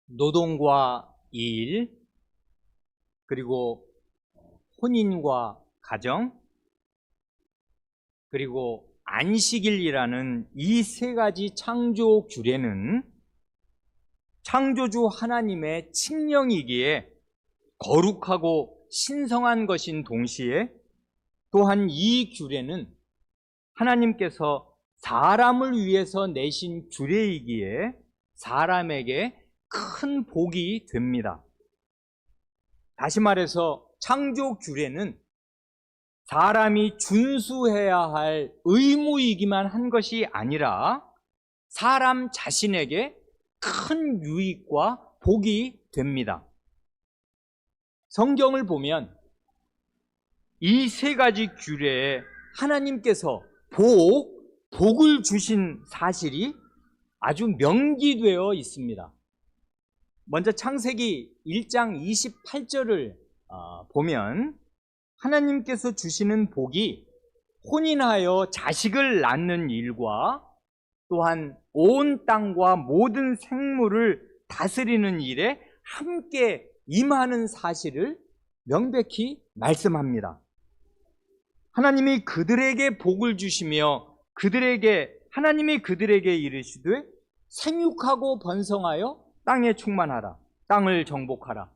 노동과 일, 그리고 혼인과 가정, 그리고 안식일이라는 이 세 가지 창조 규례는 창조주 하나님의 칙령이기에 거룩하고 신성한 것인 동시에 또한 이 규례는 하나님께서 사람을 위해서 내신 규례이기에 사람에게 큰 복이 됩니다. 다시 말해서 창조 규례는 사람이 준수해야 할 의무이기만 한 것이 아니라 사람 자신에게 큰 유익과 복이 됩니다. 성경을 보면 이 세 가지 규례에 하나님께서 복을 주신 사실이 아주 명기되어 있습니다. 먼저 창세기 1장 28절을 보면 하나님께서 주시는 복이 혼인하여 자식을 낳는 일과 또한 온 땅과 모든 생물을 다스리는 일에 함께 임하는 사실을 명백히 말씀합니다. 하나님이 그들에게 복을 주시며 하나님이 그들에게 이르시되 생육하고 번성하여 땅에 충만하라, 땅을 정복하라,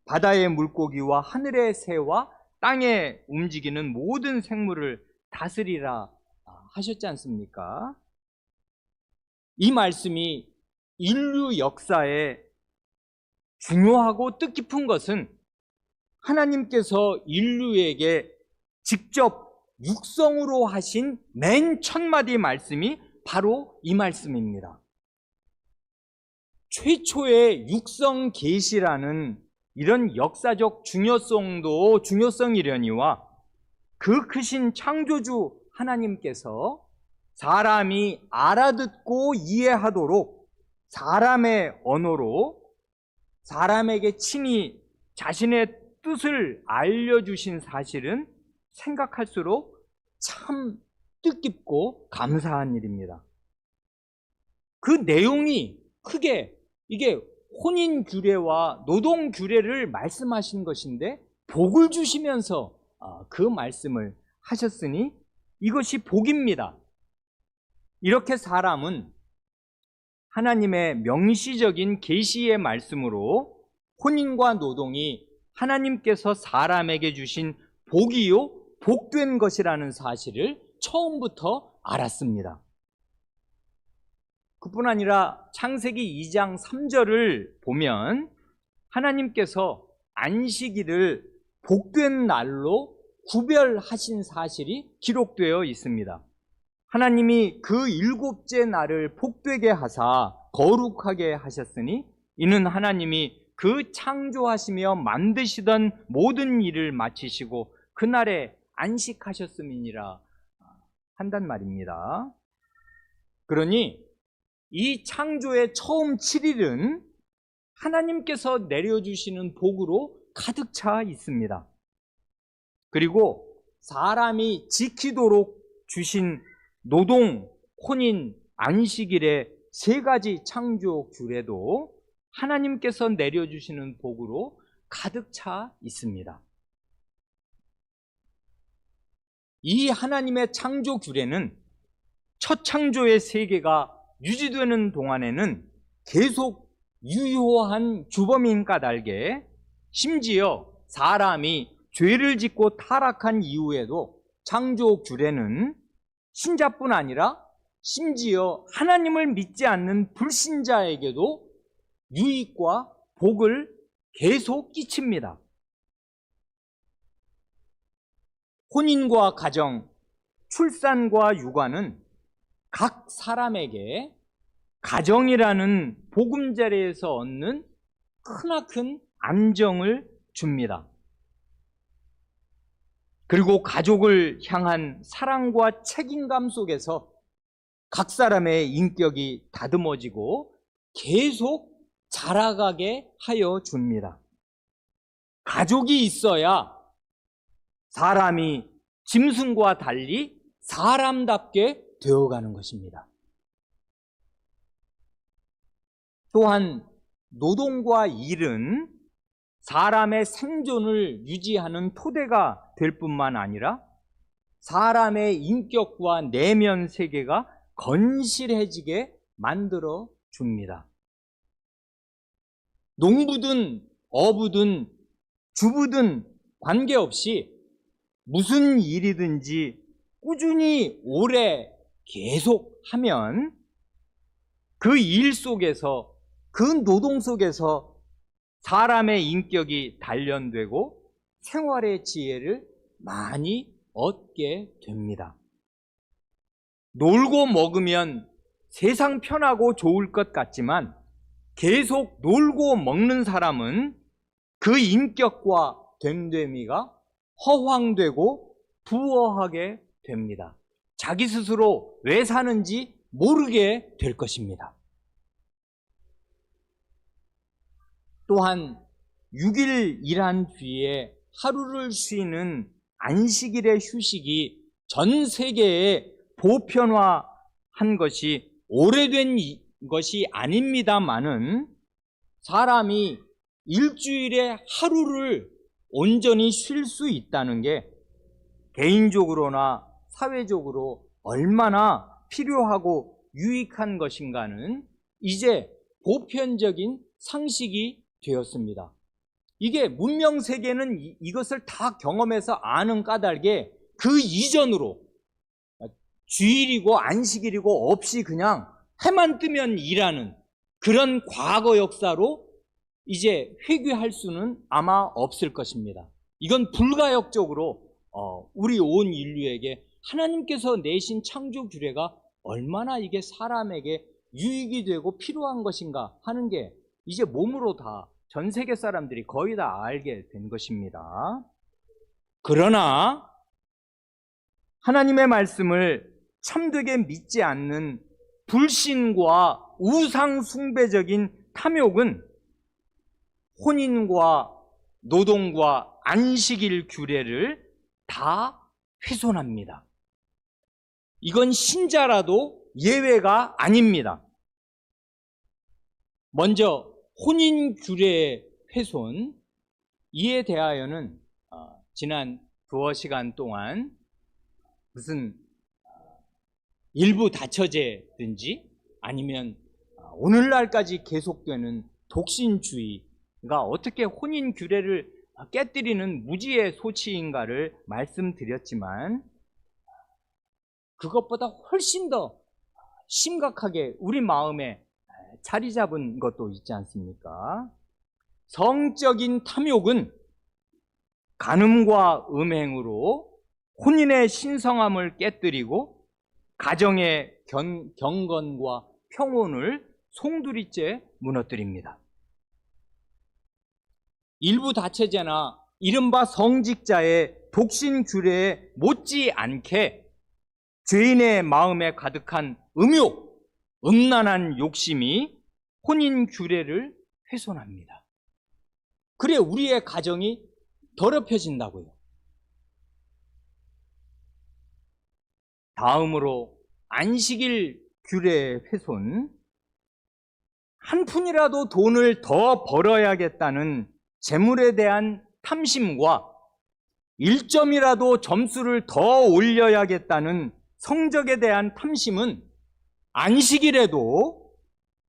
바다의 물고기와 하늘의 새와 땅에 움직이는 모든 생물을 다스리라 하셨지 않습니까? 이 말씀이 인류 역사에 중요하고 뜻깊은 것은 하나님께서 인류에게 직접 육성으로 하신 맨 첫 마디 말씀이 바로 이 말씀입니다. 최초의 육성 계시라는 이런 역사적 중요성이려니와 그 크신 창조주 하나님께서 사람이 알아듣고 이해하도록 사람의 언어로 사람에게 친히 자신의 뜻을 알려주신 사실은 생각할수록 참 뜻깊고 감사한 일입니다. 그 내용이 크게 이게 혼인 규례와 노동 규례를 말씀하신 것인데 복을 주시면서 그 말씀을 하셨으니 이것이 복입니다. 이렇게 사람은 하나님의 명시적인 계시의 말씀으로 혼인과 노동이 하나님께서 사람에게 주신 복이요 복된 것이라는 사실을 처음부터 알았습니다. 그뿐 아니라 창세기 2장 3절을 보면 하나님께서 안식일을 복된 날로 구별하신 사실이 기록되어 있습니다. 하나님이 그 일곱째 날을 복되게 하사 거룩하게 하셨으니 이는 하나님이 그 창조하시며 만드시던 모든 일을 마치시고 그날에 안식하셨음이니라 한단 말입니다. 그러니 이 창조의 처음 7일은 하나님께서 내려주시는 복으로 가득 차 있습니다. 그리고 사람이 지키도록 주신 노동, 혼인, 안식일의 세 가지 창조 규례도 하나님께서 내려주시는 복으로 가득 차 있습니다. 이 하나님의 창조 규례는 첫 창조의 세계가 유지되는 동안에는 계속 유효한 규범인 까닭에 심지어 사람이 죄를 짓고 타락한 이후에도 창조 규례는 신자뿐 아니라 심지어 하나님을 믿지 않는 불신자에게도 유익과 복을 계속 끼칩니다. 혼인과 가정, 출산과 육아는 각 사람에게 가정이라는 보금자리에서 얻는 크나큰 안정을 줍니다. 그리고 가족을 향한 사랑과 책임감 속에서 각 사람의 인격이 다듬어지고 계속 자라가게 하여 줍니다. 가족이 있어야 사람이 짐승과 달리 사람답게 되어가는 것입니다. 또한 노동과 일은 사람의 생존을 유지하는 토대가 될 뿐만 아니라 사람의 인격과 내면 세계가 건실해지게 만들어 줍니다. 농부든 어부든 주부든 관계없이 무슨 일이든지 꾸준히 오래 계속하면 그 일 속에서, 그 노동 속에서 사람의 인격이 단련되고 생활의 지혜를 많이 얻게 됩니다. 놀고 먹으면 세상 편하고 좋을 것 같지만 계속 놀고 먹는 사람은 그 인격과 됨됨이가 허황되고 부어하게 됩니다. 자기 스스로 왜 사는지 모르게 될 것입니다. 또한 6일 일한 뒤에 하루를 쉬는 안식일의 휴식이 전 세계에 보편화한 것이 오래된 것이 아닙니다마는 사람이 일주일에 하루를 온전히 쉴 수 있다는 게 개인적으로나 사회적으로 얼마나 필요하고 유익한 것인가는 이제 보편적인 상식이 되었습니다. 이게 문명 세계는 이것을 다 경험해서 아는 까닭에 그 이전으로 주일이고 안식일이고 없이 그냥 해만 뜨면 일하는 그런 과거 역사로 이제 회귀할 수는 아마 없을 것입니다. 이건 불가역적으로 우리 온 인류에게 하나님께서 내신 창조 규례가 얼마나 이게 사람에게 유익이 되고 필요한 것인가 하는 게 이제 몸으로 다 전 세계 사람들이 거의 다 알게 된 것입니다. 그러나 하나님의 말씀을 참되게 믿지 않는 불신과 우상 숭배적인 탐욕은 혼인과 노동과 안식일 규례를 다 훼손합니다. 이건 신자라도 예외가 아닙니다. 먼저 혼인 규례의 훼손, 이에 대하여는 지난 두어 시간 동안 무슨 일부 다처제든지 아니면 오늘날까지 계속되는 독신주의가 어떻게 혼인 규례를 깨뜨리는 무지의 소치인가를 말씀드렸지만 그것보다 훨씬 더 심각하게 우리 마음에 자리 잡은 것도 있지 않습니까? 성적인 탐욕은 간음과 음행으로 혼인의 신성함을 깨뜨리고 가정의 경건과 평온을 송두리째 무너뜨립니다. 일부 다처제나 이른바 성직자의 독신 규례에 못지않게 죄인의 마음에 가득한 음욕, 음란한 욕심이 혼인 규례를 훼손합니다. 그래 우리의 가정이 더럽혀진다고요. 다음으로 안식일 규례의 훼손, 한 푼이라도 돈을 더 벌어야겠다는 재물에 대한 탐심과 1점이라도 점수를 더 올려야겠다는 성적에 대한 탐심은 안식일에도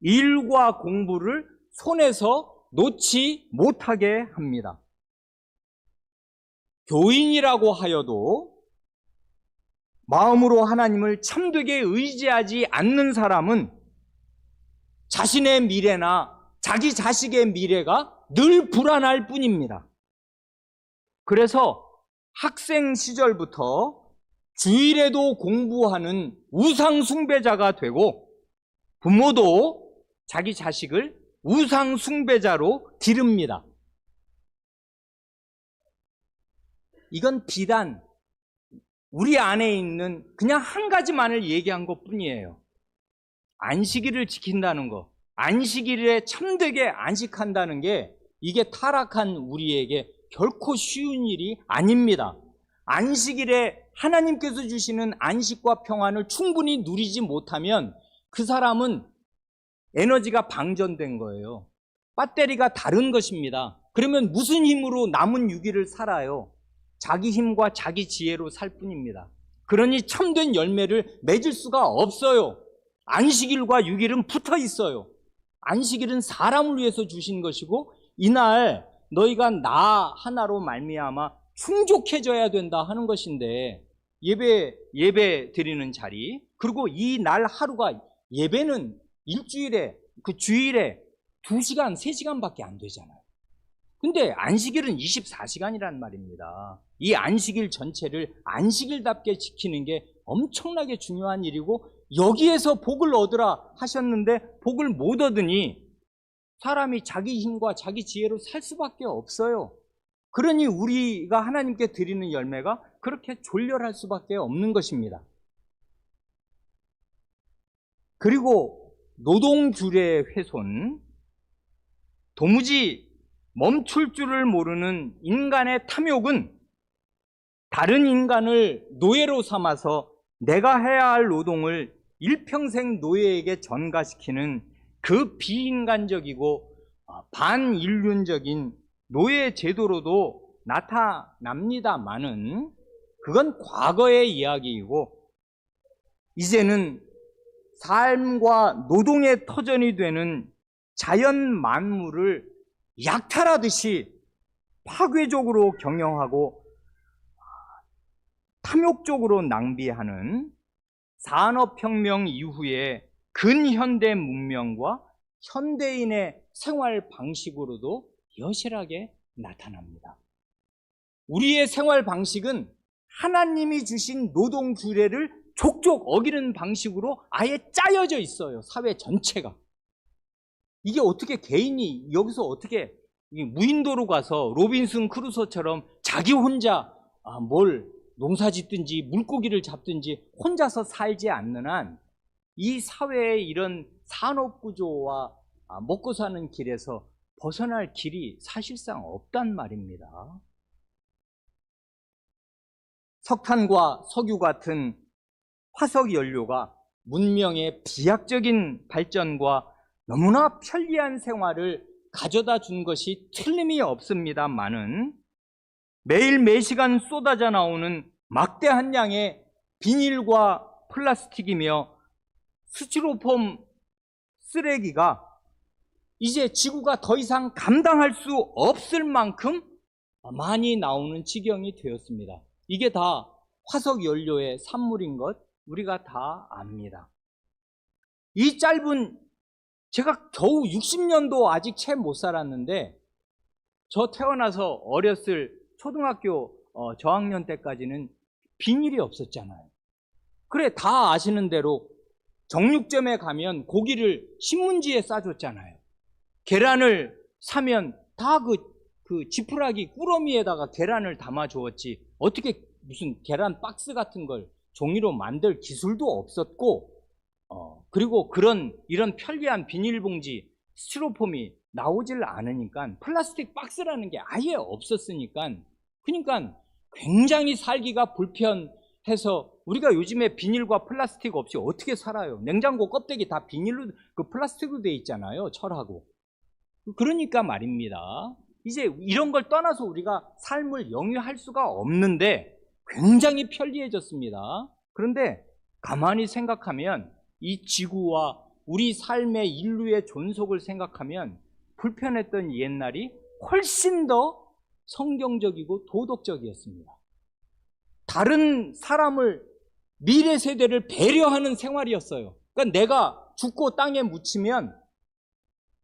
일과 공부를 손에서 놓지 못하게 합니다. 교인이라고 하여도 마음으로 하나님을 참되게 의지하지 않는 사람은 자신의 미래나 자기 자식의 미래가 늘 불안할 뿐입니다. 그래서 학생 시절부터 주일에도 공부하는 우상 숭배자가 되고 부모도 자기 자식을 우상 숭배자로 기릅니다. 이건 비단 우리 안에 있는 그냥 한 가지만을 얘기한 것뿐이에요. 안식일을 지킨다는 거, 안식일에 참되게 안식한다는 게 이게 타락한 우리에게 결코 쉬운 일이 아닙니다. 안식일에 하나님께서 주시는 안식과 평안을 충분히 누리지 못하면 그 사람은 에너지가 방전된 거예요. 배터리가 다른 것입니다. 그러면 무슨 힘으로 남은 6일을 살아요? 자기 힘과 자기 지혜로 살 뿐입니다. 그러니 참된 열매를 맺을 수가 없어요. 안식일과 6일은 붙어 있어요. 안식일은 사람을 위해서 주신 것이고 이날 너희가 나 하나로 말미암아 충족해져야 된다 하는 것인데 예배 드리는 자리, 그리고 이 날 하루가, 예배는 일주일에 그 주일에 2시간, 3시간밖에 안 되잖아요. 근데 안식일은 24시간이란 말입니다. 이 안식일 전체를 안식일답게 지키는 게 엄청나게 중요한 일이고, 여기에서 복을 얻으라 하셨는데 복을 못 얻으니 사람이 자기 힘과 자기 지혜로 살 수밖에 없어요. 그러니 우리가 하나님께 드리는 열매가 그렇게 졸렬할 수밖에 없는 것입니다. 그리고 노동규례의 훼손, 도무지 멈출 줄을 모르는 인간의 탐욕은 다른 인간을 노예로 삼아서 내가 해야 할 노동을 일평생 노예에게 전가시키는 그 비인간적이고 반인륜적인 노예 제도로도 나타납니다마는 그건 과거의 이야기이고, 이제는 삶과 노동의 터전이 되는 자연 만물을 약탈하듯이 파괴적으로 경영하고 탐욕적으로 낭비하는 산업혁명 이후의 근현대 문명과 현대인의 생활 방식으로도 여실하게 나타납니다. 우리의 생활 방식은 하나님이 주신 노동 규례를 족족 어기는 방식으로 아예 짜여져 있어요. 사회 전체가. 이게 어떻게 개인이 여기서 어떻게 무인도로 가서 로빈슨 크루소처럼 자기 혼자 뭘 농사 짓든지 물고기를 잡든지 혼자서 살지 않는 한 이 사회의 이런 산업 구조와 먹고 사는 길에서 벗어날 길이 사실상 없단 말입니다. 석탄과 석유 같은 화석 연료가 문명의 비약적인 발전과 너무나 편리한 생활을 가져다 준 것이 틀림이 없습니다마는 매일 매시간 쏟아져 나오는 막대한 양의 비닐과 플라스틱이며 스티로폼 쓰레기가 이제 지구가 더 이상 감당할 수 없을 만큼 많이 나오는 지경이 되었습니다. 이게 다 화석 연료의 산물인 것 우리가 다 압니다. 이 짧은, 제가 겨우 60년도 아직 채 못 살았는데, 저 태어나서 어렸을 초등학교 저학년 때까지는 비닐이 없었잖아요. 그래, 다 아시는 대로 정육점에 가면 고기를 신문지에 싸줬잖아요. 계란을 사면 다 그 지푸라기 꾸러미에다가 계란을 담아 주었지, 어떻게 무슨 계란 박스 같은 걸 종이로 만들 기술도 없었고, 그리고 이런 편리한 비닐봉지, 스티로폼이 나오질 않으니까, 플라스틱 박스라는 게 아예 없었으니까, 그러니까 굉장히 살기가 불편해서 우리가 요즘에 비닐과 플라스틱 없이 어떻게 살아요? 냉장고 껍데기 다 비닐로, 그 플라스틱으로 돼 있잖아요, 철하고. 그러니까 말입니다. 이제 이런 걸 떠나서 우리가 삶을 영위할 수가 없는데 굉장히 편리해졌습니다. 그런데 가만히 생각하면 이 지구와 우리 삶의 인류의 존속을 생각하면 불편했던 옛날이 훨씬 더 성경적이고 도덕적이었습니다. 다른 사람을, 미래 세대를 배려하는 생활이었어요. 그러니까 내가 죽고 땅에 묻히면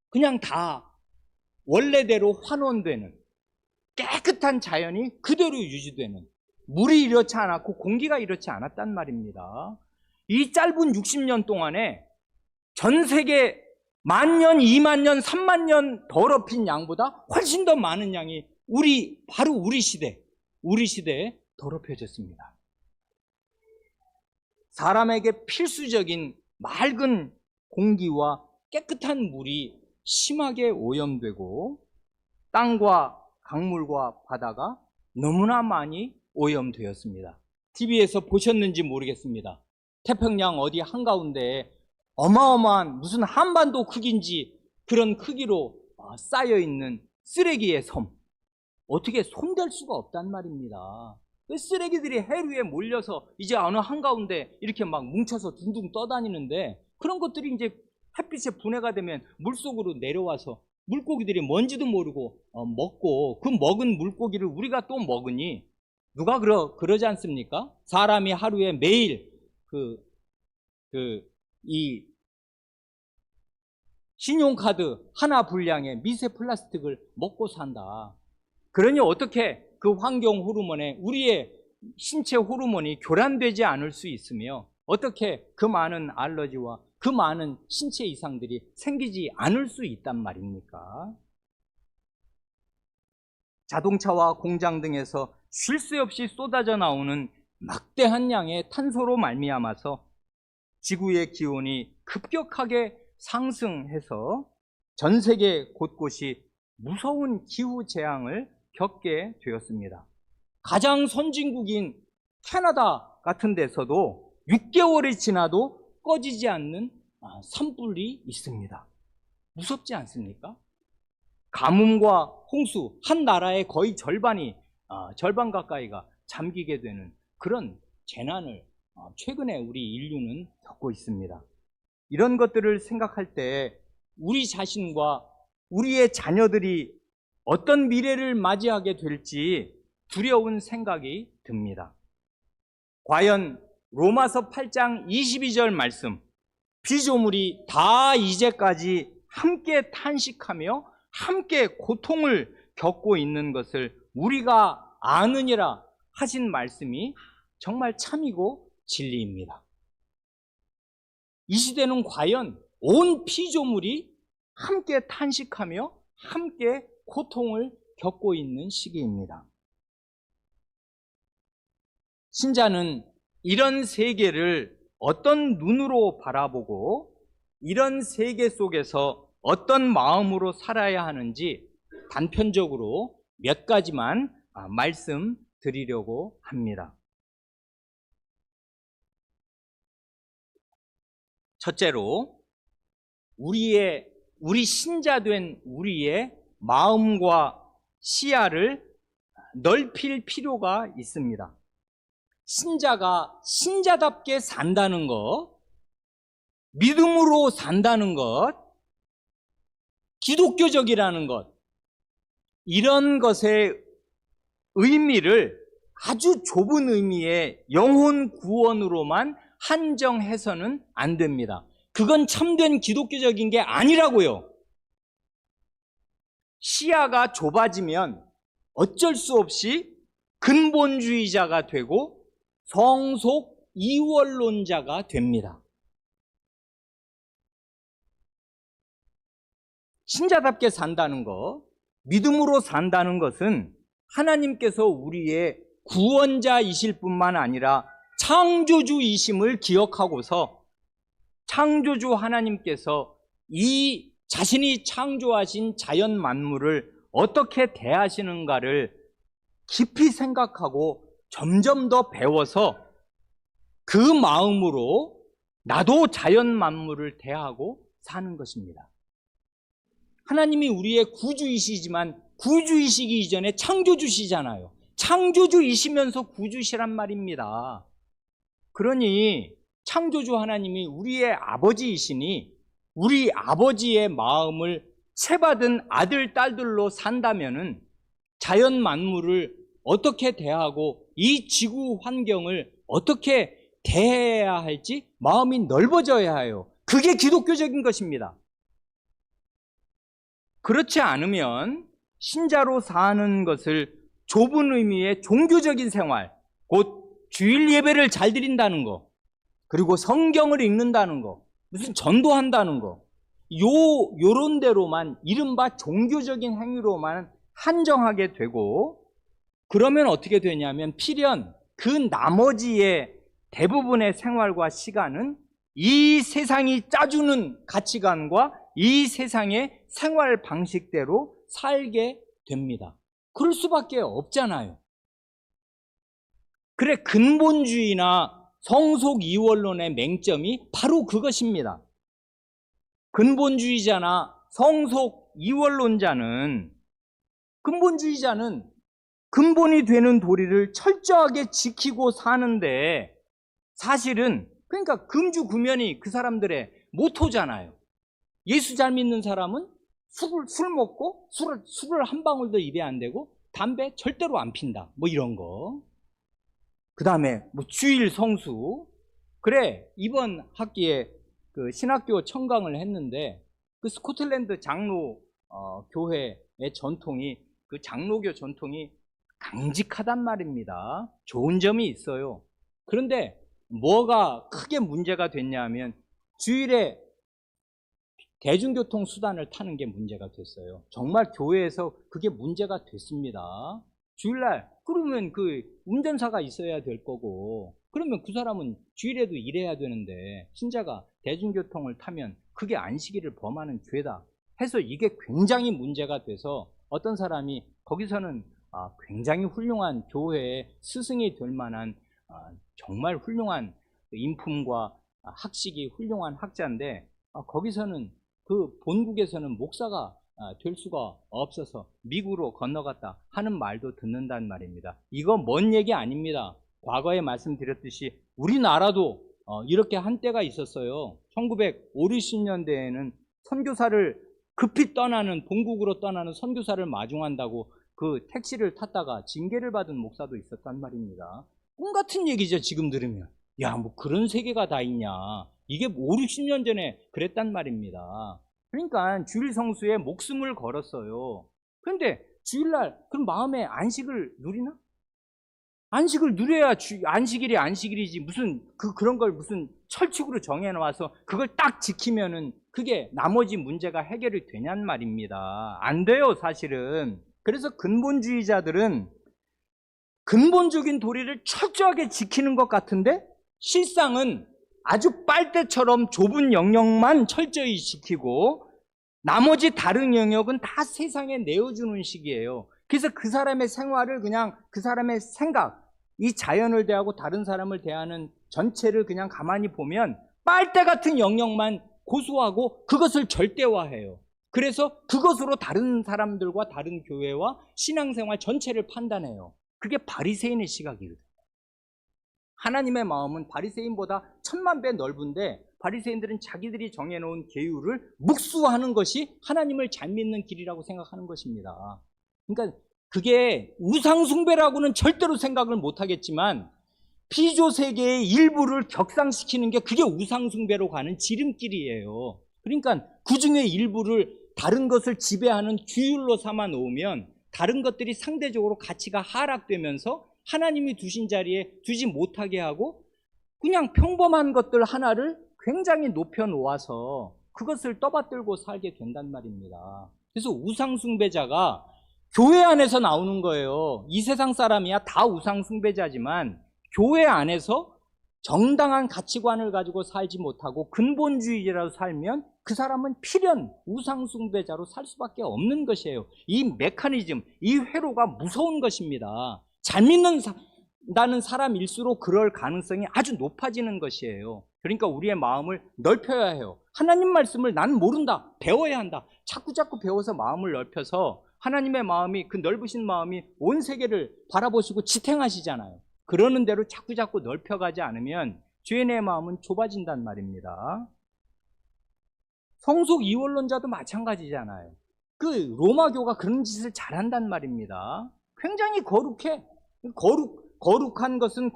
그냥 다 원래대로 환원되는 깨끗한 자연이 그대로 유지되는, 물이 이렇지 않았고 공기가 이렇지 않았단 말입니다. 이 짧은 60년 동안에 전 세계 10,000년, 20,000년, 30,000년 더럽힌 양보다 훨씬 더 많은 양이 바로 우리 시대에 더럽혀졌습니다. 사람에게 필수적인 맑은 공기와 깨끗한 물이 심하게 오염되고, 땅과 강물과 바다가 너무나 많이 오염되었습니다. TV에서 보셨는지 모르겠습니다. 태평양 어디 한가운데에 어마어마한 무슨 한반도 크기인지 그런 크기로 쌓여있는 쓰레기의 섬, 어떻게 손댈 수가 없단 말입니다. 그 쓰레기들이 해 위에 몰려서 이제 어느 한가운데 이렇게 막 뭉쳐서 둥둥 떠다니는데, 그런 것들이 이제 햇빛에 분해가 되면 물속으로 내려와서 물고기들이 뭔지도 모르고 먹고, 그 먹은 물고기를 우리가 또 먹으니 누가 그러지 않습니까? 사람이 하루에 매일 이 신용카드 하나 분량의 미세 플라스틱을 먹고 산다. 그러니 어떻게 그 환경 호르몬에 우리의 신체 호르몬이 교란되지 않을 수 있으며, 어떻게 그 많은 알러지와 그 많은 신체 이상들이 생기지 않을 수 있단 말입니까? 자동차와 공장 등에서 쉴 새 없이 쏟아져 나오는 막대한 양의 탄소로 말미암아서 지구의 기온이 급격하게 상승해서 전 세계 곳곳이 무서운 기후 재앙을 겪게 되었습니다. 가장 선진국인 캐나다 같은 데서도 6개월이 지나도 꺼지지 않는 산불이 있습니다. 무섭지 않습니까? 가뭄과 홍수, 한 나라의 거의 절반 가까이가 잠기게 되는 그런 재난을 최근에 우리 인류는 겪고 있습니다. 이런 것들을 생각할 때 우리 자신과 우리의 자녀들이 어떤 미래를 맞이하게 될지 두려운 생각이 듭니다. 과연 로마서 8장 22절 말씀, 피조물이 다 이제까지 함께 탄식하며 함께 고통을 겪고 있는 것을 우리가 아느니라 하신 말씀이 정말 참이고 진리입니다. 이 시대는 과연 온 피조물이 함께 탄식하며 함께 고통을 겪고 있는 시기입니다. 신자는 이런 세계를 어떤 눈으로 바라보고 이런 세계 속에서 어떤 마음으로 살아야 하는지 단편적으로 몇 가지만 말씀드리려고 합니다. 첫째로, 우리 신자된 우리의 마음과 시야를 넓힐 필요가 있습니다. 신자가 신자답게 산다는 것, 믿음으로 산다는 것, 기독교적이라는 것, 이런 것의 의미를 아주 좁은 의미의 영혼 구원으로만 한정해서는 안 됩니다. 그건 참된 기독교적인 게 아니라고요. 시야가 좁아지면 어쩔 수 없이 근본주의자가 되고 성속 이원론자가 됩니다. 신자답게 산다는 것, 믿음으로 산다는 것은 하나님께서 우리의 구원자이실 뿐만 아니라 창조주이심을 기억하고서 창조주 하나님께서 이 자신이 창조하신 자연 만물을 어떻게 대하시는가를 깊이 생각하고 점점 더 배워서 그 마음으로 나도 자연 만물을 대하고 사는 것입니다. 하나님이 우리의 구주이시지만 구주이시기 이전에 창조주시잖아요. 창조주이시면서 구주시란 말입니다. 그러니 창조주 하나님이 우리의 아버지이시니 우리 아버지의 마음을 채받은 아들, 딸들로 산다면은 자연 만물을 어떻게 대하고 이 지구 환경을 어떻게 대해야 할지 마음이 넓어져야 해요. 그게 기독교적인 것입니다. 그렇지 않으면 신자로 사는 것을 좁은 의미의 종교적인 생활, 곧 주일 예배를 잘 드린다는 거, 그리고 성경을 읽는다는 거, 무슨 전도한다는 거, 요런 데로만 이른바 종교적인 행위로만 한정하게 되고, 그러면 어떻게 되냐면 필연 그 나머지의 대부분의 생활과 시간은 이 세상이 짜주는 가치관과 이 세상의 생활 방식대로 살게 됩니다. 그럴 수밖에 없잖아요. 그래, 근본주의나 성속 이원론의 맹점이 바로 그것입니다. 근본주의자나 성속 이원론자는, 근본주의자는 근본이 되는 도리를 철저하게 지키고 사는데, 사실은 그러니까 금주구면이 그 사람들의 모토잖아요. 예수 잘 믿는 사람은 술 먹고 술을 한 방울도 입에 안 대고 담배 절대로 안 핀다, 뭐 이런 거. 그 다음에 뭐 주일 성수. 그래, 이번 학기에 그 신학교 청강을 했는데 그 스코틀랜드 장로 교회의 전통이, 그 장로교 전통이 강직하단 말입니다. 좋은 점이 있어요. 그런데 뭐가 크게 문제가 됐냐면 주일에 대중교통 수단을 타는 게 문제가 됐어요. 정말 교회에서 그게 문제가 됐습니다. 주일날 그러면 그 운전사가 있어야 될 거고, 그러면 그 사람은 주일에도 일해야 되는데 신자가 대중교통을 타면 그게 안식일을 범하는 죄다 해서 이게 굉장히 문제가 돼서 어떤 사람이 거기서는 굉장히 훌륭한 교회의 스승이 될 만한 정말 훌륭한 인품과 학식이 훌륭한 학자인데 거기서는 그 본국에서는 목사가 될 수가 없어서 미국으로 건너갔다 하는 말도 듣는단 말입니다. 이거 먼 얘기 아닙니다. 과거에 말씀드렸듯이 우리나라도 이렇게 한때가 있었어요. 1950, 60년대에는 선교사를 급히 떠나는, 본국으로 떠나는 선교사를 마중한다고 그 택시를 탔다가 징계를 받은 목사도 있었단 말입니다. 꿈 같은 얘기죠, 지금 들으면. 야, 뭐 그런 세계가 다 있냐. 이게 5, 60년 전에 그랬단 말입니다. 그러니까 주일 성수에 목숨을 걸었어요. 그런데 주일날 그럼 마음에 안식을 누리나? 안식을 누려야 안식일이 안식일이지, 무슨 그런 걸 무슨 철칙으로 정해놓아서 그걸 딱 지키면은 그게 나머지 문제가 해결이 되냔 말입니다. 안 돼요, 사실은. 그래서 근본주의자들은 근본적인 도리를 철저하게 지키는 것 같은데 실상은 아주 빨대처럼 좁은 영역만 철저히 지키고 나머지 다른 영역은 다 세상에 내어주는 식이에요. 그래서 그 사람의 생활을 그냥 그 사람의 생각, 이 자연을 대하고 다른 사람을 대하는 전체를 그냥 가만히 보면 빨대 같은 영역만 고수하고 그것을 절대화해요. 그래서 그것으로 다른 사람들과 다른 교회와 신앙생활 전체를 판단해요. 그게 바리새인의 시각이거든요. 하나님의 마음은 바리새인보다 1000만 배 넓은데 바리새인들은 자기들이 정해놓은 계율을 묵수하는 것이 하나님을 잘 믿는 길이라고 생각하는 것입니다. 그러니까 그게 우상숭배라고는 절대로 생각을 못하겠지만 피조세계의 일부를 격상시키는 게 그게 우상숭배로 가는 지름길이에요. 그러니까 그 중에 일부를 다른 것을 지배하는 규율로 삼아 놓으면 다른 것들이 상대적으로 가치가 하락되면서 하나님이 두신 자리에 두지 못하게 하고 그냥 평범한 것들 하나를 굉장히 높여 놓아서 그것을 떠받들고 살게 된단 말입니다. 그래서 우상숭배자가 교회 안에서 나오는 거예요. 이 세상 사람이야 다 우상숭배자지만 교회 안에서 정당한 가치관을 가지고 살지 못하고 근본주의자로 살면 그 사람은 필연 우상숭배자로 살 수밖에 없는 것이에요. 이 메커니즘, 이 회로가 무서운 것입니다. 잘 믿는다는 사람일수록 그럴 가능성이 아주 높아지는 것이에요. 그러니까 우리의 마음을 넓혀야 해요. 하나님 말씀을 난 모른다, 배워야 한다. 자꾸 배워서 마음을 넓혀서 하나님의 마음이, 그 넓으신 마음이 온 세계를 바라보시고 지탱하시잖아요. 그러는 대로 자꾸 넓혀가지 않으면 죄인의 마음은 좁아진단 말입니다. 성속 이원론자도 마찬가지잖아요. 그 로마교가 그런 짓을 잘한단 말입니다. 굉장히 거룩해. 거룩한 것은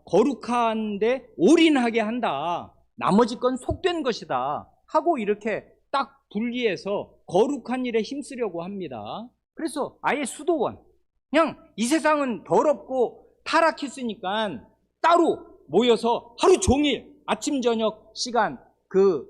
거룩한데 올인하게 한다. 나머지 건 속된 것이다 하고 이렇게 딱 분리해서 거룩한 일에 힘쓰려고 합니다. 그래서 아예 수도원, 그냥 이 세상은 더럽고 타락했으니까 따로 모여서 하루 종일 아침 저녁 시간 그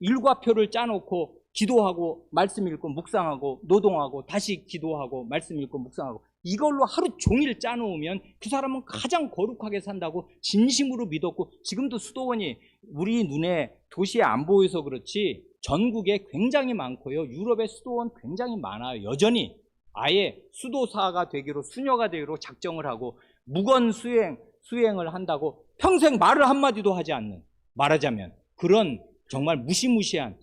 일과표를 짜놓고 기도하고 말씀 읽고 묵상하고 노동하고 다시 기도하고 말씀 읽고 묵상하고 이걸로 하루 종일 짜놓으면 그 사람은 가장 거룩하게 산다고 진심으로 믿었고, 지금도 수도원이 우리 눈에 도시에 안 보여서 그렇지 전국에 굉장히 많고요. 유럽의 수도원 굉장히 많아요. 여전히 아예 수도사가 되기로, 수녀가 되기로 작정을 하고 무건 수행을 한다고 평생 말을 한마디도 하지 않는, 말하자면 그런 정말 무시무시한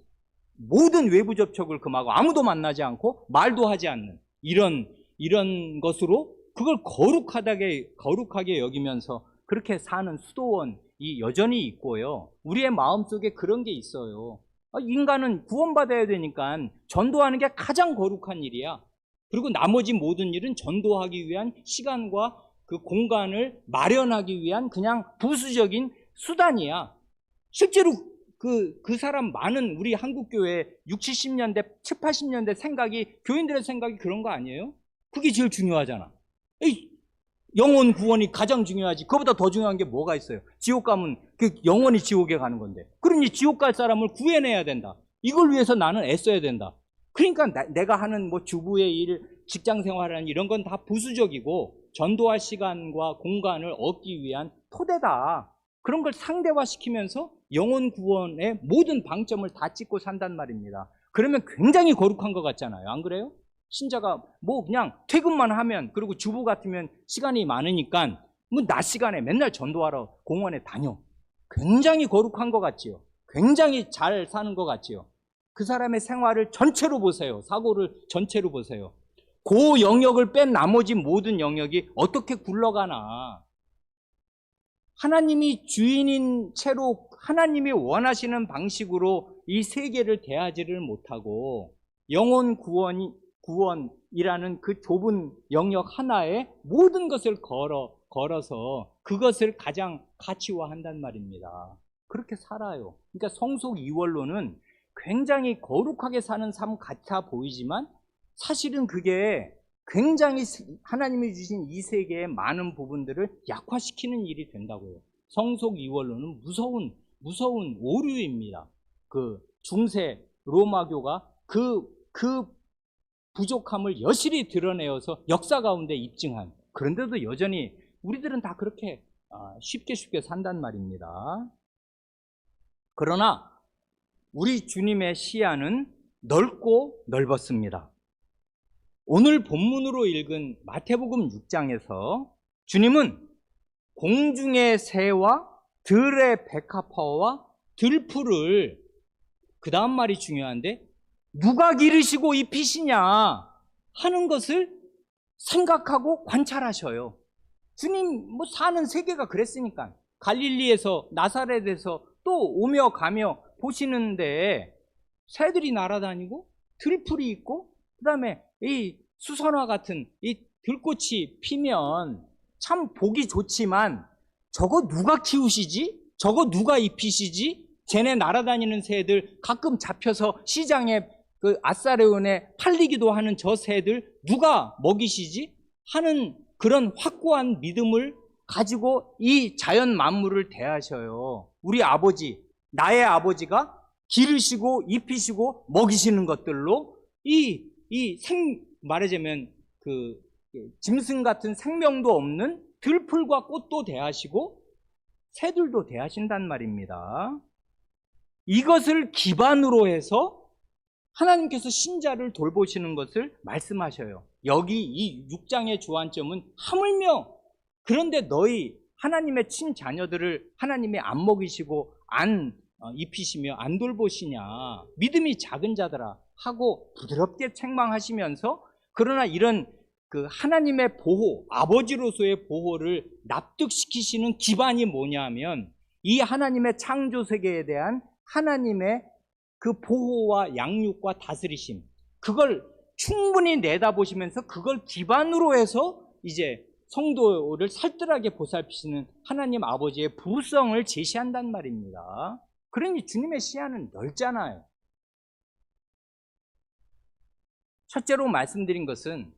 모든 외부 접촉을 금하고 아무도 만나지 않고 말도 하지 않는 이런 것으로 그걸 거룩하게 여기면서 그렇게 사는 수도원이 여전히 있고요. 우리의 마음속에 그런 게 있어요. 인간은 구원받아야 되니까 전도하는 게 가장 거룩한 일이야. 그리고 나머지 모든 일은 전도하기 위한 시간과 그 공간을 마련하기 위한 그냥 부수적인 수단이야. 실제로 그 사람 많은 우리 한국교회 60, 70년대, 70, 80년대 생각이, 교인들의 생각이 그런 거 아니에요? 그게 제일 중요하잖아. 영혼 구원이 가장 중요하지. 그거보다 더 중요한 게 뭐가 있어요? 지옥 가면 그 영원히 지옥에 가는 건데. 그러니 지옥 갈 사람을 구해내야 된다. 이걸 위해서 나는 애써야 된다. 그러니까 내가 하는 뭐 주부의 일, 직장 생활하는 이런 건 다 부수적이고 전도할 시간과 공간을 얻기 위한 토대다. 그런 걸 상대화시키면서 영혼 구원의 모든 방점을 다 찍고 산단 말입니다. 그러면 굉장히 거룩한 것 같잖아요. 안 그래요? 신자가 뭐 그냥 퇴근만 하면, 그리고 주부 같으면 시간이 많으니까 뭐 낮 시간에 맨날 전도하러 공원에 다녀. 굉장히 거룩한 것 같지요. 굉장히 잘 사는 것 같지요. 그 사람의 생활을 전체로 보세요. 사고를 전체로 보세요. 그 영역을 뺀 나머지 모든 영역이 어떻게 굴러가나. 하나님이 주인인 채로 하나님이 원하시는 방식으로 이 세계를 대하지를 못하고 영혼 구원이라는 그 좁은 영역 하나에 모든 것을 걸어서 그것을 가장 가치화한단 말입니다. 그렇게 살아요. 그러니까 성속 이원론은 굉장히 거룩하게 사는 삶 같아 보이지만 사실은 그게 굉장히 하나님이 주신 이 세계의 많은 부분들을 약화시키는 일이 된다고요. 성속 이원론은 무서운 오류입니다. 그 중세 로마교가 그 부족함을 여실히 드러내어서 역사 가운데 입증한, 그런데도 여전히 우리들은 다 그렇게 쉽게 산단 말입니다. 그러나 우리 주님의 시야는 넓고 넓었습니다. 오늘 본문으로 읽은 마태복음 6장에서 주님은 공중의 새와 들의 백합화와 들풀을, 그 다음 말이 중요한데, 누가 기르시고 입히시냐 하는 것을 생각하고 관찰하셔요. 주님 뭐 사는 세계가 그랬으니까 갈릴리에서, 나사렛에서 또 오며 가며 보시는데 새들이 날아다니고 들풀이 있고 그 다음에 이 수선화 같은 이 들꽃이 피면 참 보기 좋지만 저거 누가 키우시지? 저거 누가 입히시지? 쟤네 날아다니는 새들 가끔 잡혀서 시장에 그 아사레온에 팔리기도 하는 저 새들 누가 먹이시지? 하는 그런 확고한 믿음을 가지고 이 자연 만물을 대하셔요. 우리 아버지, 나의 아버지가 기르시고 입히시고 먹이시는 것들로 말하자면 그 짐승 같은 생명도 없는 들풀과 꽃도 대하시고 새들도 대하신단 말입니다. 이것을 기반으로 해서 하나님께서 신자를 돌보시는 것을 말씀하셔요. 여기 이 6장의 주안점은 하물며 그런데 너희 하나님의 친자녀들을 하나님이 안 먹이시고 안 입히시며 안 돌보시냐, 믿음이 작은 자들아 하고 부드럽게 책망하시면서, 그러나 이런 그 하나님의 보호, 아버지로서의 보호를 납득시키시는 기반이 뭐냐면 이 하나님의 창조 세계에 대한 하나님의 그 보호와 양육과 다스리심, 그걸 충분히 내다보시면서 그걸 기반으로 해서 이제 성도를 살뜰하게 보살피시는 하나님 아버지의 부성을 제시한단 말입니다. 그러니 주님의 시야는 넓잖아요. 첫째로 말씀드린 것은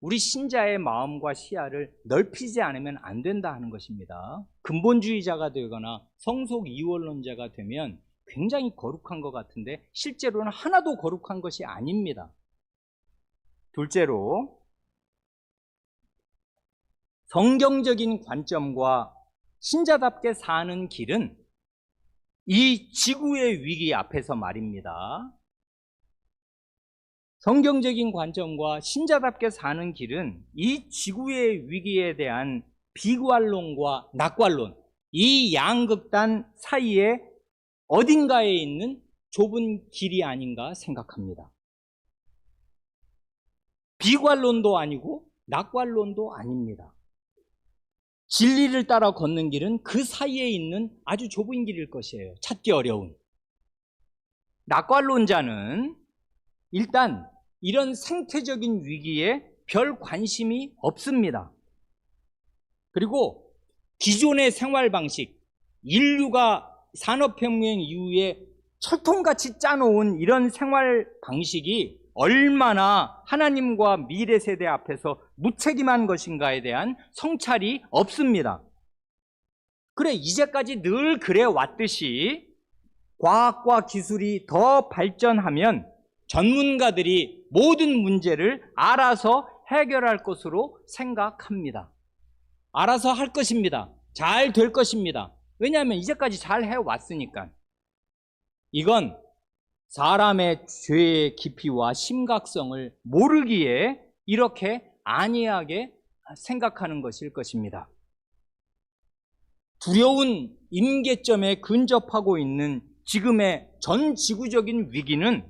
우리 신자의 마음과 시야를 넓히지 않으면 안 된다 하는 것입니다. 근본주의자가 되거나 성속 이원론자가 되면 굉장히 거룩한 것 같은데 실제로는 하나도 거룩한 것이 아닙니다. 둘째로, 성경적인 관점과 신자답게 사는 길은 이 지구의 위기 앞에서 말입니다. 성경적인 관점과 신자답게 사는 길은 이 지구의 위기에 대한 비관론과 낙관론, 이 양극단 사이에 어딘가에 있는 좁은 길이 아닌가 생각합니다. 비관론도 아니고 낙관론도 아닙니다. 진리를 따라 걷는 길은 그 사이에 있는 아주 좁은 길일 것이에요. 찾기 어려운. 낙관론자는 일단 이런 생태적인 위기에 별 관심이 없습니다. 그리고 기존의 생활 방식, 인류가 산업혁명 이후에 철통같이 짜놓은 이런 생활 방식이 얼마나 하나님과 미래 세대 앞에서 무책임한 것인가에 대한 성찰이 없습니다. 그래, 이제까지 늘 그래 왔듯이 과학과 기술이 더 발전하면 전문가들이 모든 문제를 알아서 해결할 것으로 생각합니다. 알아서 할 것입니다. 잘 될 것입니다. 왜냐하면 이제까지 잘 해왔으니까. 이건 사람의 죄의 깊이와 심각성을 모르기에 이렇게 안이하게 생각하는 것일 것입니다. 두려운 임계점에 근접하고 있는 지금의 전 지구적인 위기는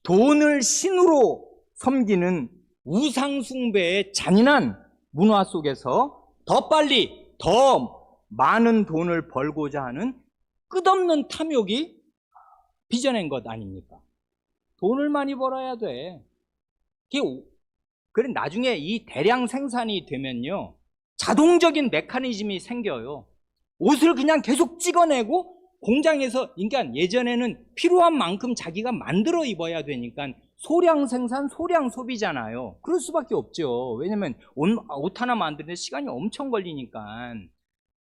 돈을 신으로 섬기는 우상숭배의 잔인한 문화 속에서 더 빨리 더 많은 돈을 벌고자 하는 끝없는 탐욕이 빚어낸 것 아닙니까? 돈을 많이 벌어야 돼. 그래, 나중에 이 대량 생산이 되면요, 자동적인 메커니즘이 생겨요. 옷을 그냥 계속 찍어내고 공장에서, 그러니까 예전에는 필요한 만큼 자기가 만들어 입어야 되니까 소량 생산, 소량 소비잖아요. 그럴 수밖에 없죠. 왜냐면 옷 하나 만드는데 시간이 엄청 걸리니까.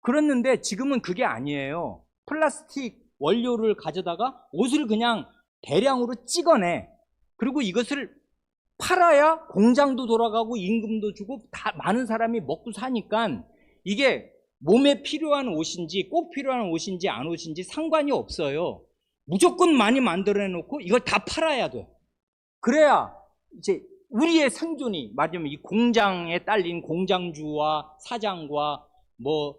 그랬는데 지금은 그게 아니에요. 플라스틱 원료를 가져다가 옷을 그냥 대량으로 찍어내. 그리고 이것을 팔아야 공장도 돌아가고 임금도 주고 다 많은 사람이 먹고 사니까 이게 몸에 필요한 옷인지 꼭 필요한 옷인지 안 옷인지 상관이 없어요. 무조건 많이 만들어내놓고 이걸 다 팔아야 돼. 그래야 이제 우리의 생존이, 말하자면 이 공장에 딸린 공장주와 사장과 뭐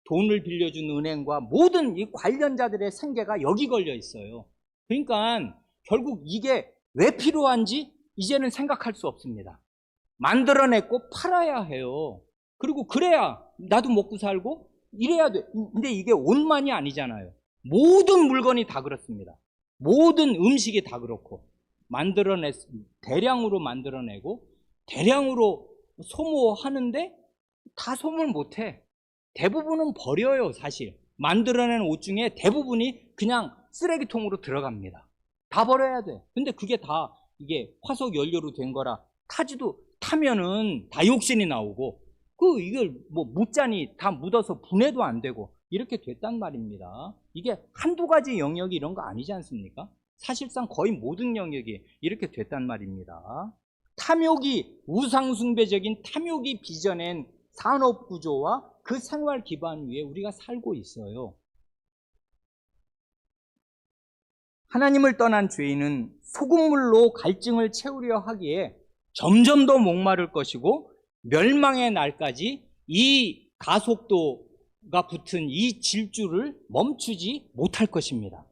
돈을 빌려준 은행과 모든 이 관련자들의 생계가 여기 걸려 있어요. 그러니까 결국 이게 왜 필요한지 이제는 생각할 수 없습니다. 만들어냈고 팔아야 해요. 그리고 그래야 나도 먹고 살고 이래야 돼. 근데 이게 옷만이 아니잖아요. 모든 물건이 다 그렇습니다. 모든 음식이 다 그렇고 대량으로 만들어내고 대량으로 소모하는데 다 소모를 못해. 대부분은 버려요. 사실 만들어낸 옷 중에 대부분이 그냥 쓰레기통으로 들어갑니다. 다 버려야 돼. 근데 그게 다 이게 화석 연료로 된 거라 타면은 다이옥신이 나오고 이걸 뭐 묻자니 다 묻어서 분해도 안 되고 이렇게 됐단 말입니다. 이게 한두 가지 영역이 이런 거 아니지 않습니까? 사실상 거의 모든 영역이 이렇게 됐단 말입니다. 우상숭배적인 탐욕이 빚어낸 산업 구조와 그 생활 기반 위에 우리가 살고 있어요. 하나님을 떠난 죄인은 소금물로 갈증을 채우려 하기에 점점 더 목마를 것이고 멸망의 날까지 이 가속도가 붙은 이 질주를 멈추지 못할 것입니다.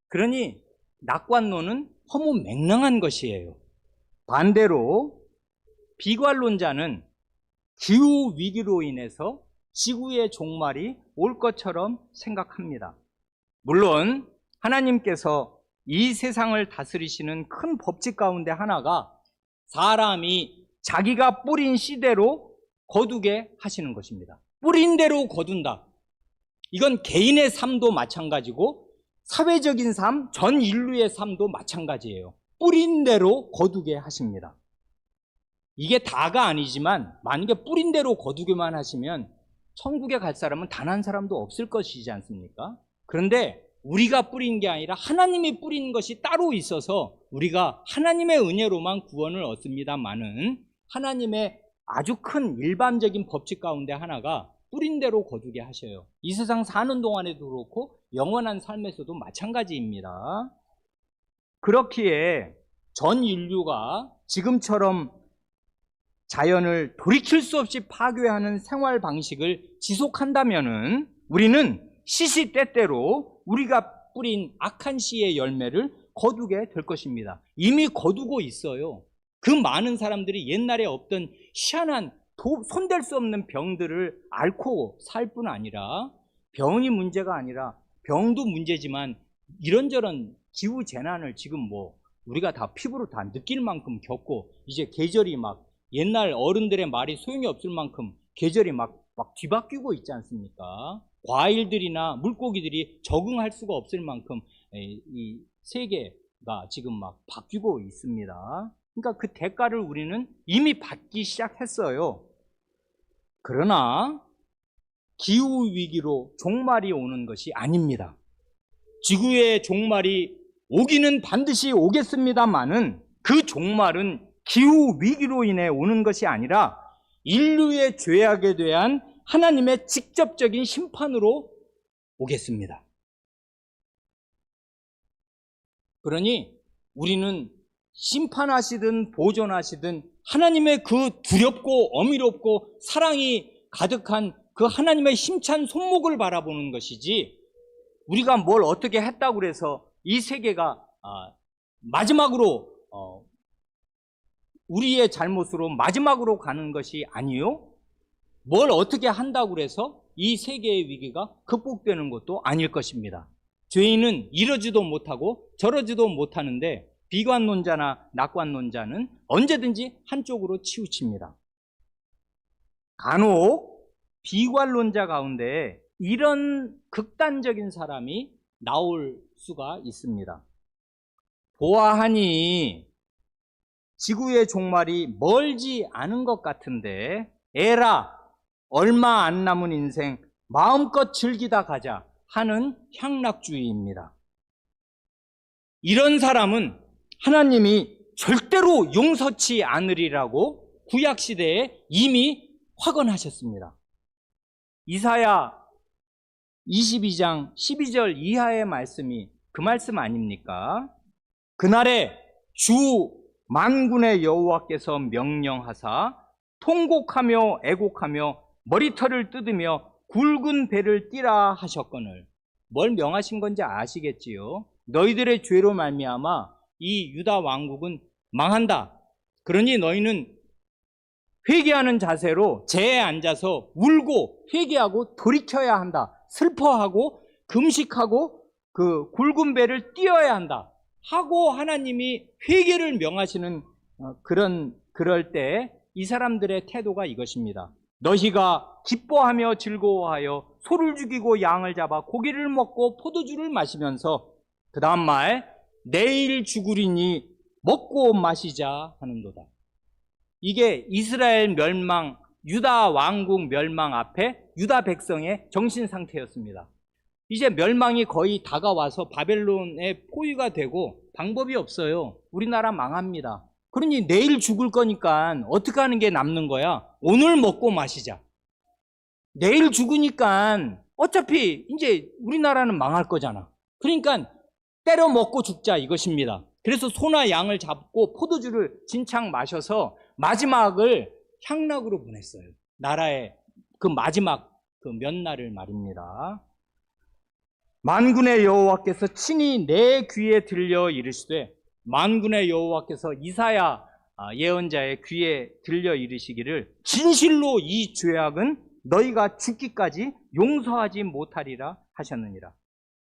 그러니 낙관론은 허무맹랑한 것이에요. 반대로 비관론자는 기후위기로 인해서 지구의 종말이 올 것처럼 생각합니다. 물론 하나님께서 이 세상을 다스리시는 큰 법칙 가운데 하나가 사람이 자기가 뿌린 씨대로 거두게 하시는 것입니다. 뿌린 대로 거둔다. 이건 개인의 삶도 마찬가지고 사회적인 삶, 전 인류의 삶도 마찬가지예요. 뿌린 대로 거두게 하십니다. 이게 다가 아니지만 만약에 뿌린 대로 거두기만 하시면 천국에 갈 사람은 단 한 사람도 없을 것이지 않습니까? 그런데 우리가 뿌린 게 아니라 하나님이 뿌린 것이 따로 있어서 우리가 하나님의 은혜로만 구원을 얻습니다마는 하나님의 아주 큰 일반적인 법칙 가운데 하나가 뿌린 대로 거두게 하셔요. 이 세상 사는 동안에도 그렇고 영원한 삶에서도 마찬가지입니다. 그렇기에 전 인류가 지금처럼 자연을 돌이킬 수 없이 파괴하는 생활 방식을 지속한다면은 우리는 시시때때로 우리가 뿌린 악한 씨의 열매를 거두게 될 것입니다. 이미 거두고 있어요. 그 많은 사람들이 옛날에 없던 희한한 손댈 수 없는 병들을 앓고 살 뿐 아니라, 병이 문제가 아니라 병도 문제지만 이런저런 기후 재난을 지금 우리가 다 피부로 다 느낄 만큼 겪고, 이제 계절이 막 옛날 어른들의 말이 소용이 없을 만큼 계절이 막 뒤바뀌고 있지 않습니까? 과일들이나 물고기들이 적응할 수가 없을 만큼 이 세계가 지금 막 바뀌고 있습니다. 그러니까 그 대가를 우리는 이미 받기 시작했어요. 그러나 기후위기로 종말이 오는 것이 아닙니다. 지구의 종말이 오기는 반드시 오겠습니다만은 그 종말은 기후위기로 인해 오는 것이 아니라 인류의 죄악에 대한 하나님의 직접적인 심판으로 오겠습니다. 그러니 우리는 심판하시든 보존하시든 하나님의 그 두렵고 어미롭고 사랑이 가득한 그 하나님의 힘찬 손목을 바라보는 것이지, 우리가 뭘 어떻게 했다고 해서 이 세계가 마지막으로 우리의 잘못으로 마지막으로 가는 것이 아니요, 뭘 어떻게 한다고 해서 이 세계의 위기가 극복되는 것도 아닐 것입니다. 죄인은 이러지도 못하고 저러지도 못하는데 비관론자나 낙관론자는 언제든지 한쪽으로 치우칩니다. 간혹 비관론자 가운데 이런 극단적인 사람이 나올 수가 있습니다. 보아하니 지구의 종말이 멀지 않은 것 같은데 에라, 얼마 안 남은 인생 마음껏 즐기다 가자 하는 향락주의입니다. 이런 사람은 하나님이 절대로 용서치 않으리라고 구약시대에 이미 확언하셨습니다. 이사야 22장 12절 이하의 말씀이 그 말씀 아닙니까? 그날에 주 만군의 여호와께서 명령하사 통곡하며 애곡하며 머리털을 뜯으며 굵은 배를 띠라 하셨거늘. 뭘 명하신 건지 아시겠지요? 너희들의 죄로 말미암아 이 유다 왕국은 망한다. 그러니 너희는 회개하는 자세로 제에 앉아서 울고 회개하고 돌이켜야 한다. 슬퍼하고 금식하고 그 굵은 배를 띄어야 한다 하고 하나님이 회개를 명하시는 그럴 때 이 사람들의 태도가 이것입니다. 너희가 기뻐하며 즐거워하여 소를 죽이고 양을 잡아 고기를 먹고 포도주를 마시면서 그 다음 말 내일 죽으리니 먹고 마시자 하는도다. 이게 이스라엘 멸망, 유다 왕국 멸망 앞에 유다 백성의 정신 상태였습니다. 이제 멸망이 거의 다가와서 바벨론의 포위가 되고 방법이 없어요. 우리나라 망합니다. 그러니 내일 죽을 거니까 어떻게 하는 게 남는 거야? 오늘 먹고 마시자. 내일 죽으니까 어차피 이제 우리나라는 망할 거잖아. 그러니까 때려 먹고 죽자 이것입니다. 그래서 소나 양을 잡고 포도주를 진창 마셔서 마지막을 향락으로 보냈어요. 나라의 그 마지막 그 몇 날을 말입니다. 만군의 여호와께서 친히 내 귀에 들려 이르시되, 만군의 여호와께서 이사야 예언자의 귀에 들려 이르시기를 진실로 이 죄악은 너희가 죽기까지 용서하지 못하리라 하셨느니라.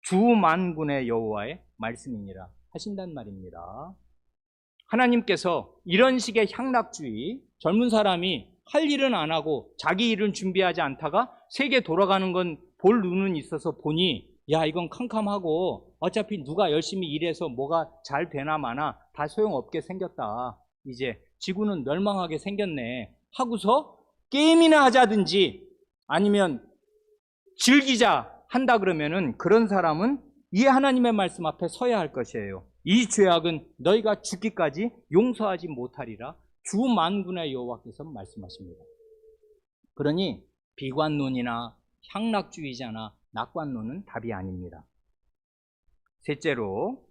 주 만군의 여호와의 말씀이니라 하신단 말입니다. 하나님께서 이런 식의 향락주의, 젊은 사람이 할 일은 안 하고 자기 일은 준비하지 않다가 세계 돌아가는 건 볼 눈은 있어서 보니 야 이건 캄캄하고 어차피 누가 열심히 일해서 뭐가 잘 되나 마나 다 소용없게 생겼다. 이제 지구는 멸망하게 생겼네 하고서 게임이나 하자든지 아니면 즐기자 한다 그러면은 그런 사람은 이 하나님의 말씀 앞에 서야 할 것이에요. 이 죄악은 너희가 죽기까지 용서하지 못하리라 주 만군의 여호와께서 말씀하십니다. 그러니 비관론이나 향락주의자나 낙관론은 답이 아닙니다. 셋째로,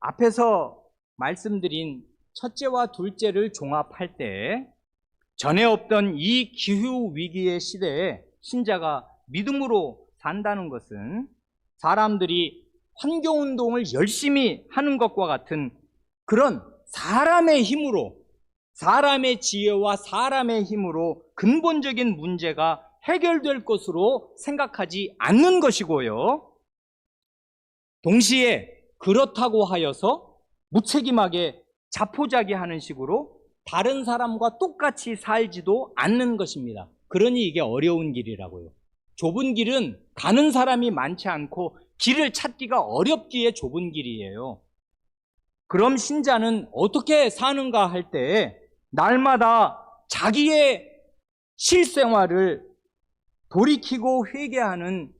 앞에서 말씀드린 첫째와 둘째를 종합할 때 전에 없던 이 기후 위기의 시대에 신자가 믿음으로 산다는 것은 사람들이 환경운동을 열심히 하는 것과 같은 그런 사람의 힘으로, 사람의 지혜와 사람의 힘으로 근본적인 문제가 해결될 것으로 생각하지 않는 것이고요. 동시에 그렇다고 하여서 무책임하게 자포자기하는 식으로 다른 사람과 똑같이 살지도 않는 것입니다. 그러니 이게 어려운 길이라고요. 좁은 길은 가는 사람이 많지 않고 길을 찾기가 어렵기에 좁은 길이에요. 그럼 신자는 어떻게 사는가 할 때 날마다 자기의 실생활을 돌이키고 회개하는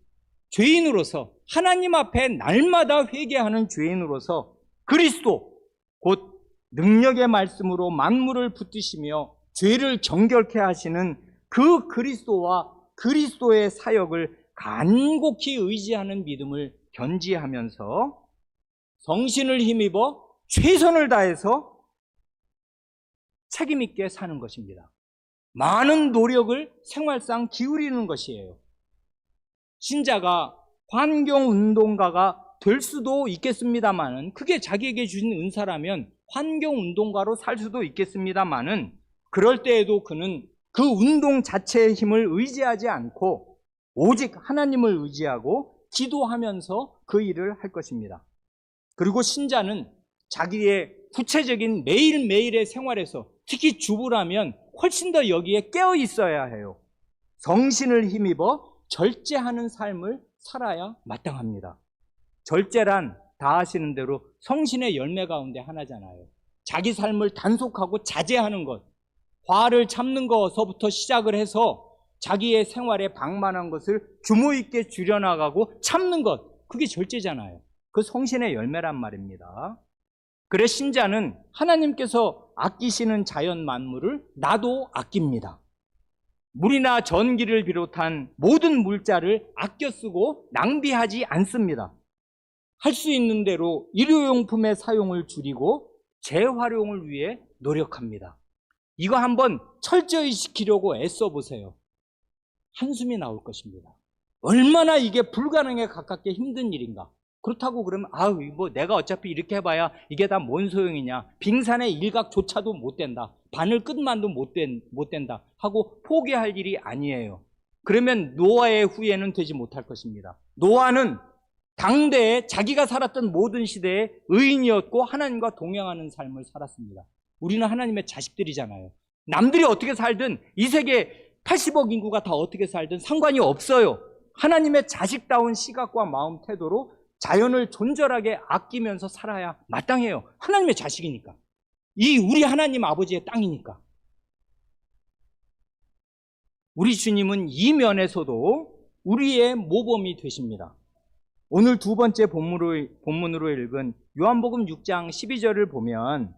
죄인으로서, 하나님 앞에 날마다 회개하는 죄인으로서 그리스도 곧 능력의 말씀으로 만물을 붙드시며 죄를 정결케 하시는 그 그리스도와 그리스도의 사역을 간곡히 의지하는 믿음을 견지하면서 성신을 힘입어 최선을 다해서 책임있게 사는 것입니다. 많은 노력을 생활상 기울이는 것이에요. 신자가 환경운동가가 될 수도 있겠습니다만은, 그게 자기에게 주신 은사라면 환경운동가로 살 수도 있겠습니다만은, 그럴 때에도 그는 그 운동 자체의 힘을 의지하지 않고 오직 하나님을 의지하고 기도하면서 그 일을 할 것입니다. 그리고 신자는 자기의 구체적인 매일매일의 생활에서, 특히 주부라면 훨씬 더 여기에 깨어 있어야 해요. 성신을 힘입어 절제하는 삶을 살아야 마땅합니다. 절제란 다 아시는 대로 성신의 열매 가운데 하나잖아요. 자기 삶을 단속하고 자제하는 것, 화를 참는 것서부터 시작을 해서 자기의 생활에 방만한 것을 규모 있게 줄여나가고 참는 것, 그게 절제잖아요. 그 성신의 열매란 말입니다. 그래 신자는 하나님께서 아끼시는 자연 만물을 나도 아낍니다. 물이나 전기를 비롯한 모든 물자를 아껴 쓰고 낭비하지 않습니다. 할 수 있는 대로 일회용품의 사용을 줄이고 재활용을 위해 노력합니다. 이거 한번 철저히 지키려고 애써 보세요. 한숨이 나올 것입니다. 얼마나 이게 불가능에 가깝게 힘든 일인가. 그렇다고 그러면 뭐 내가 어차피 이렇게 해봐야 이게 다 뭔 소용이냐, 빙산의 일각조차도 못 된다, 바늘 끝만도 못 된다 하고 포기할 일이 아니에요. 그러면 노아의 후예는 되지 못할 것입니다. 노아는 당대에 자기가 살았던 모든 시대에 의인이었고 하나님과 동행하는 삶을 살았습니다. 우리는 하나님의 자식들이잖아요. 남들이 어떻게 살든, 이 세계 80억 인구가 다 어떻게 살든 상관이 없어요. 하나님의 자식다운 시각과 마음, 태도로 자연을 존절하게 아끼면서 살아야 마땅해요. 하나님의 자식이니까. 우리 하나님 아버지의 땅이니까. 우리 주님은 이 면에서도 우리의 모범이 되십니다. 오늘 두 번째 본문으로 읽은 요한복음 6장 12절을 보면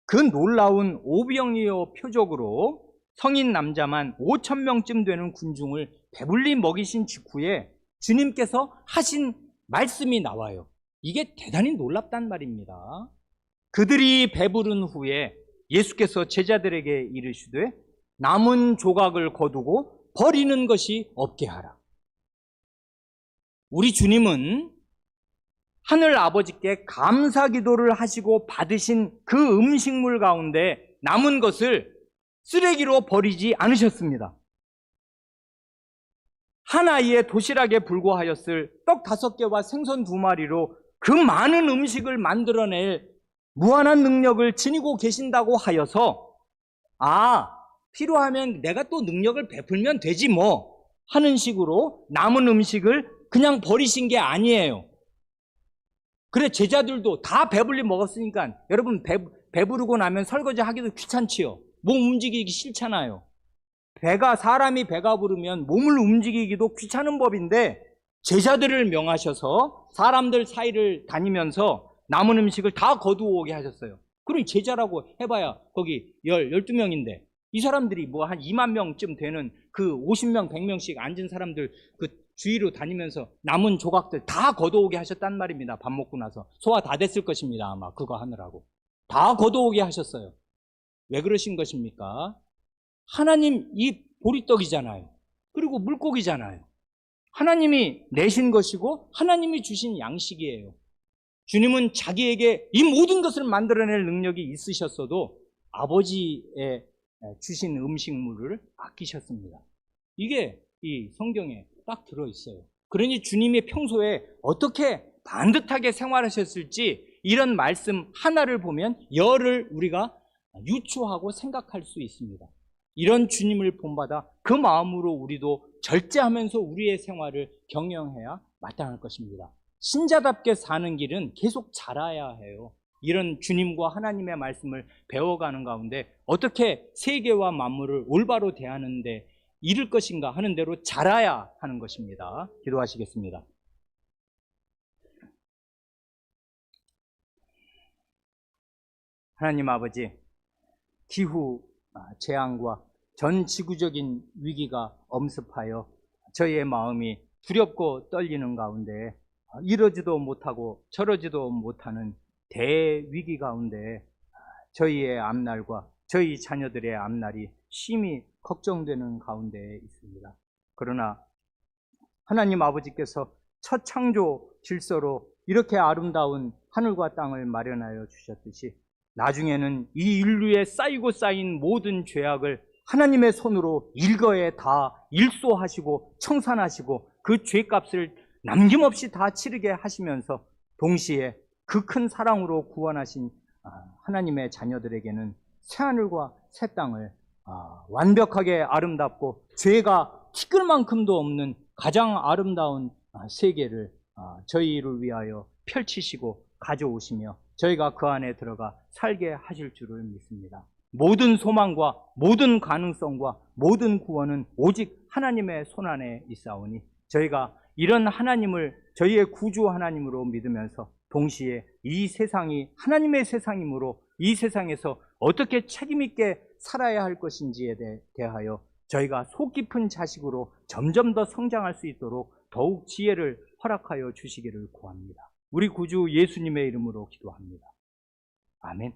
그 놀라운 오병이어 표적으로 성인 남자만 5,000명쯤 되는 군중을 배불리 먹이신 직후에 주님께서 하신 말씀이 나와요. 이게 대단히 놀랍단 말입니다. 그들이 배부른 후에 예수께서 제자들에게 이르시되 남은 조각을 거두고 버리는 것이 없게 하라. 우리 주님은 하늘 아버지께 감사 기도를 하시고 받으신 그 음식물 가운데 남은 것을 쓰레기로 버리지 않으셨습니다. 한 아이의 도시락에 불과하였을 떡 5개와 생선 2마리로 그 많은 음식을 만들어낼 무한한 능력을 지니고 계신다고 하여서 필요하면 내가 또 능력을 베풀면 되지 뭐 하는 식으로 남은 음식을 그냥 버리신 게 아니에요. 그래 제자들도 다 배불리 먹었으니까 여러분 배부르고 나면 설거지 하기도 귀찮지요. 몸 움직이기 싫잖아요. 사람이 배가 부르면 몸을 움직이기도 귀찮은 법인데 제자들을 명하셔서 사람들 사이를 다니면서 남은 음식을 다 거두오게 하셨어요. 그럼 제자라고 해봐야 거기 12명인데 이 사람들이 뭐 한 2만 명쯤 되는 그 50명, 100명씩 앉은 사람들 그 주위로 다니면서 남은 조각들 다 거두오게 하셨단 말입니다. 밥 먹고 나서 소화 다 됐을 것입니다. 아마 그거 하느라고 다 거두오게 하셨어요. 왜 그러신 것입니까? 하나님 이 보리떡이잖아요. 그리고 물고기잖아요. 하나님이 내신 것이고 하나님이 주신 양식이에요. 주님은 자기에게 이 모든 것을 만들어낼 능력이 있으셨어도 아버지의 주신 음식물을 아끼셨습니다. 이게 이 성경에 딱 들어있어요. 그러니 주님이 평소에 어떻게 반듯하게 생활하셨을지 이런 말씀 하나를 보면 열을 우리가 유추하고 생각할 수 있습니다. 이런 주님을 본받아 그 마음으로 우리도 절제하면서 우리의 생활을 경영해야 마땅할 것입니다. 신자답게 사는 길은 계속 자라야 해요. 이런 주님과 하나님의 말씀을 배워가는 가운데 어떻게 세계와 만물을 올바로 대하는데 이를 것인가 하는 대로 자라야 하는 것입니다. 기도하시겠습니다. 하나님 아버지, 기후 재앙과 전 지구적인 위기가 엄습하여 저희의 마음이 두렵고 떨리는 가운데 이러지도 못하고 저러지도 못하는 대위기 가운데 저희의 앞날과 저희 자녀들의 앞날이 심히 걱정되는 가운데 있습니다. 그러나 하나님 아버지께서 첫 창조 질서로 이렇게 아름다운 하늘과 땅을 마련하여 주셨듯이 나중에는 이 인류에 쌓이고 쌓인 모든 죄악을 하나님의 손으로 일거에 다 일소하시고 청산하시고 그 죄값을 남김없이 다 치르게 하시면서 동시에 그 큰 사랑으로 구원하신 하나님의 자녀들에게는 새하늘과 새 땅을 완벽하게 아름답고 죄가 티끌만큼도 없는 가장 아름다운 세계를 저희를 위하여 펼치시고 가져오시며 저희가 그 안에 들어가 살게 하실 줄을 믿습니다. 모든 소망과 모든 가능성과 모든 구원은 오직 하나님의 손안에 있사오니 저희가 이런 하나님을 저희의 구주 하나님으로 믿으면서 동시에 이 세상이 하나님의 세상이므로 이 세상에서 어떻게 책임있게 살아야 할 것인지에 대하여 저희가 속 깊은 자식으로 점점 더 성장할 수 있도록 더욱 지혜를 허락하여 주시기를 구합니다. 우리 구주 예수님의 이름으로 기도합니다. 아멘.